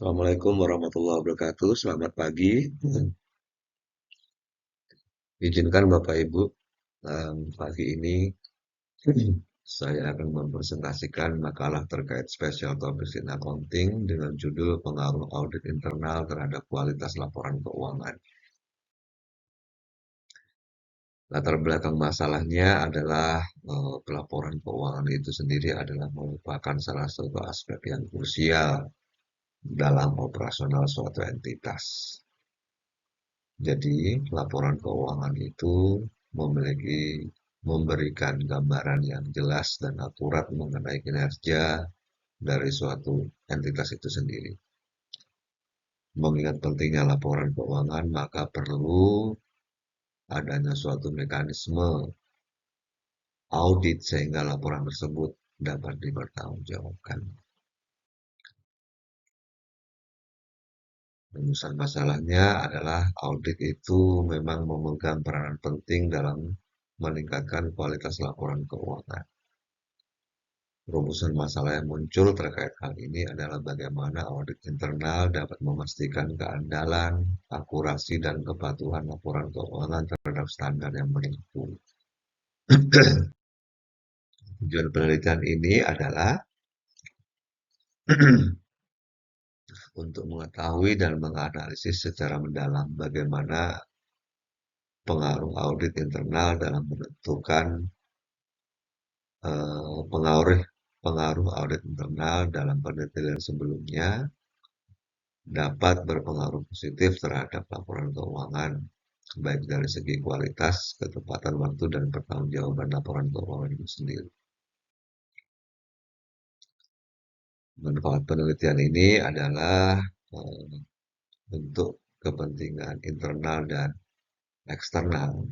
Assalamualaikum warahmatullahi wabarakatuh. Selamat pagi. Izinkan Bapak Ibu, pagi ini saya akan mempresentasikan makalah terkait Special Topics in Accounting dengan judul Pengaruh Audit Internal terhadap Kualitas Laporan Keuangan. Latar belakang masalahnya adalah pelaporan keuangan itu sendiri adalah merupakan salah satu aspek yang krusial dalam operasional suatu entitas. Jadi, laporan keuangan itu memberikan gambaran yang jelas dan akurat mengenai kinerja dari suatu entitas itu sendiri. Mengingat pentingnya laporan keuangan, maka perlu adanya suatu mekanisme audit sehingga laporan tersebut dapat dipertanggungjawabkan. Rumusan masalahnya adalah audit itu memang memegang peranan penting dalam meningkatkan kualitas laporan keuangan. Rumusan masalah yang muncul terkait hal ini adalah bagaimana audit internal dapat memastikan keandalan, akurasi, dan kepatuhan laporan keuangan terhadap standar yang berlaku. Tujuan penelitian ini adalah untuk mengetahui dan menganalisis secara mendalam bagaimana pengaruh audit internal dalam menentukan pengaruh audit internal dalam penelitian sebelumnya dapat berpengaruh positif terhadap laporan keuangan, baik dari segi kualitas, ketepatan waktu, dan pertanggungjawaban laporan keuangan itu sendiri. Manfaat penelitian ini adalah untuk kepentingan internal dan eksternal.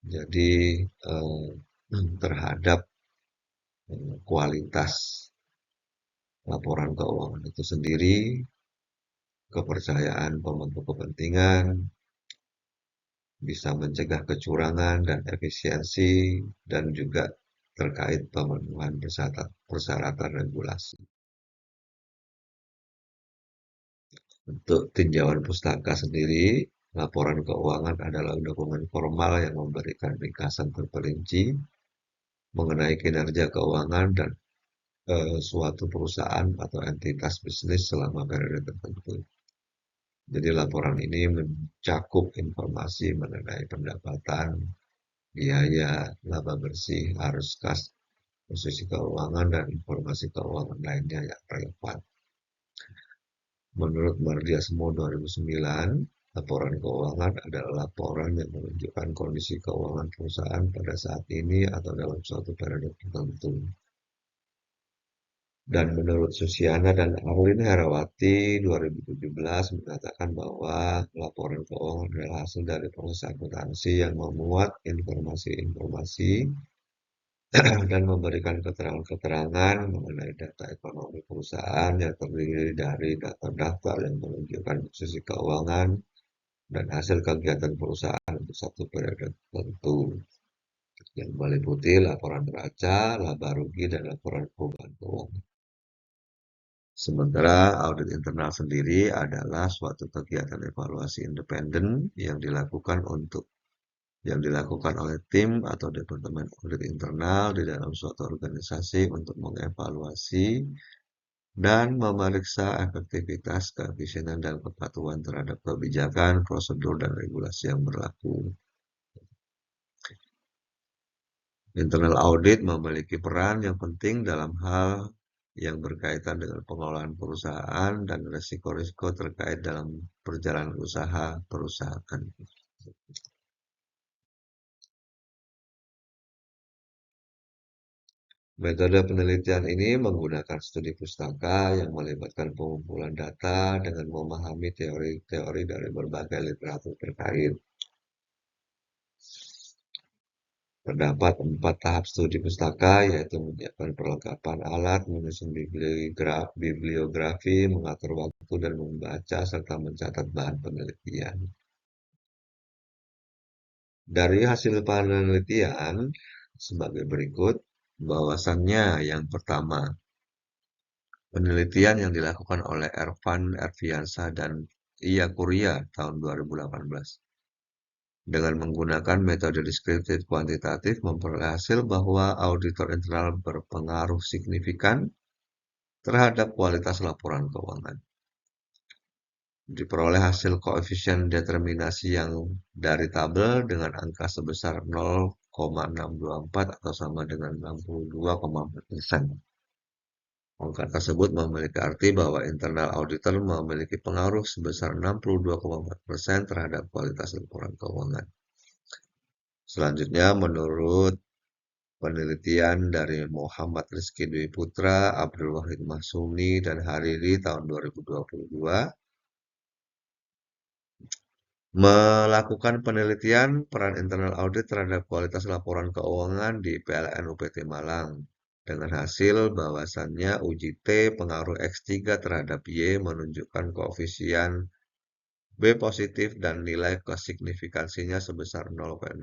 Jadi terhadap kualitas laporan keuangan itu sendiri, kepercayaan pemangku kepentingan, bisa mencegah kecurangan dan efisiensi, dan juga terkait pemenuhan persyaratan regulasi. Untuk tinjauan pustaka sendiri, laporan keuangan adalah dokumen formal yang memberikan ringkasan terperinci mengenai kinerja keuangan dan suatu perusahaan atau entitas bisnis selama periode tertentu. Jadi laporan ini mencakup informasi mengenai pendapatan, biaya, laba bersih, arus kas, posisi keuangan, dan informasi keuangan lainnya yang relevan. Menurut Mardiasmo 2009, laporan keuangan adalah laporan yang menunjukkan kondisi keuangan perusahaan pada saat ini atau dalam suatu periode tertentu. Dan menurut Susiana dan Arlin Herawati 2017 mengatakan bahwa laporan keuangan adalah hasil dari proses akuntansi yang memuat informasi-informasi dan memberikan keterangan-keterangan mengenai data ekonomi perusahaan yang terdiri dari data-data yang menunjukkan posisi keuangan dan hasil kegiatan perusahaan untuk satu periode tertentu yang meliputi laporan neraca, laba rugi, dan laporan perubahan keuangan. Sementara audit internal sendiri adalah suatu kegiatan evaluasi independen yang dilakukan oleh tim atau departemen audit internal di dalam suatu organisasi untuk mengevaluasi dan memeriksa efektivitas, keefisienan, dan kepatuhan terhadap kebijakan, prosedur, dan regulasi yang berlaku. Internal audit memiliki peran yang penting dalam hal yang berkaitan dengan pengelolaan perusahaan dan risiko-risiko terkait dalam perjalanan usaha perusahaan. Metode penelitian ini menggunakan studi pustaka yang melibatkan pengumpulan data dengan memahami teori-teori dari berbagai literatur terkait. Terdapat 4 tahap studi pustaka, yaitu menyiapkan perlengkapan alat, menyusun bibliografi, mengatur waktu, dan membaca serta mencatat bahan penelitian. Dari hasil penelitian sebagai berikut, bahwasannya yang pertama, Penelitian yang dilakukan oleh Ervan Erviansa dan Iya Kuria tahun 2018 dengan menggunakan metode deskriptif kuantitatif memperoleh hasil bahwa auditor internal berpengaruh signifikan terhadap kualitas laporan keuangan. Diperoleh hasil koefisien determinasi yang dari tabel dengan angka sebesar 0,624 atau sama dengan 62,4%. Angka tersebut memiliki arti bahwa internal auditor memiliki pengaruh sebesar 62,4% terhadap kualitas laporan keuangan. Selanjutnya, menurut penelitian dari Muhammad Rizky Dwi Putra, Abdul Wahid Mahsuni, dan Hariri tahun 2022, melakukan penelitian peran internal audit terhadap kualitas laporan keuangan di PLN UPT Malang. Dengan hasil bahwasannya uji T pengaruh X3 terhadap Y menunjukkan koefisien B positif dan nilai kesignifikansinya sebesar 0,00.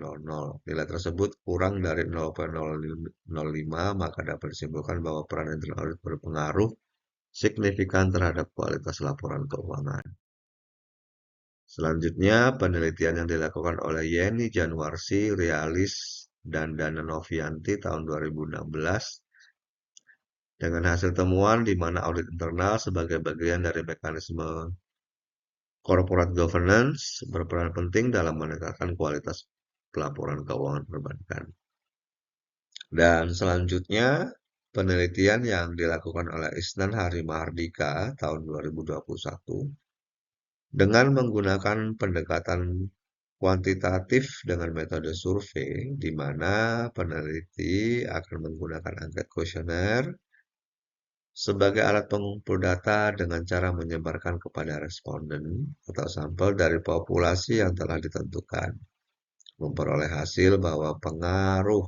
Nilai tersebut kurang dari 0,005, maka dapat disimpulkan bahwa peran internal audit berpengaruh signifikan terhadap kualitas laporan keuangan. Selanjutnya, penelitian yang dilakukan oleh Yeni Januarsi, Rialis, dan Dana Novianti tahun 2016 dengan hasil temuan di mana audit internal sebagai bagian dari mekanisme corporate governance berperan penting dalam meningkatkan kualitas pelaporan keuangan perbankan. Dan selanjutnya, penelitian yang dilakukan oleh Isnan Hari Mahardika tahun 2021 dengan menggunakan pendekatan kuantitatif dengan metode survei, di mana peneliti akan menggunakan angket kuesioner sebagai alat pengumpul data dengan cara menyebarkan kepada responden atau sampel dari populasi yang telah ditentukan. Memperoleh hasil bahwa pengaruh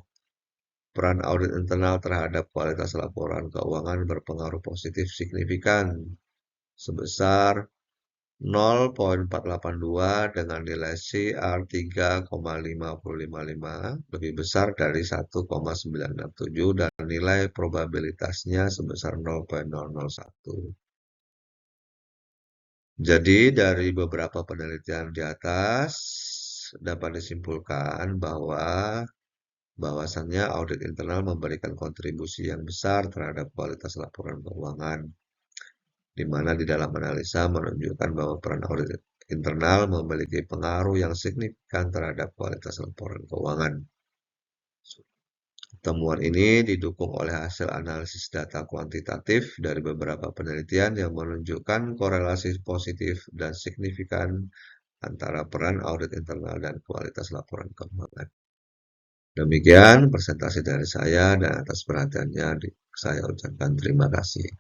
peran audit internal terhadap kualitas laporan keuangan berpengaruh positif signifikan sebesar 0,482 dengan nilai CR 3,5055 lebih besar dari 1,967 dan nilai probabilitasnya sebesar 0,001. Jadi dari beberapa penelitian di atas dapat disimpulkan bahwasannya audit internal memberikan kontribusi yang besar terhadap kualitas laporan keuangan, di mana di dalam analisa menunjukkan bahwa peran audit internal memiliki pengaruh yang signifikan terhadap kualitas laporan keuangan. Temuan ini didukung oleh hasil analisis data kuantitatif dari beberapa penelitian yang menunjukkan korelasi positif dan signifikan antara peran audit internal dan kualitas laporan keuangan. Demikian presentasi dari saya dan atas perhatiannya saya ucapkan terima kasih.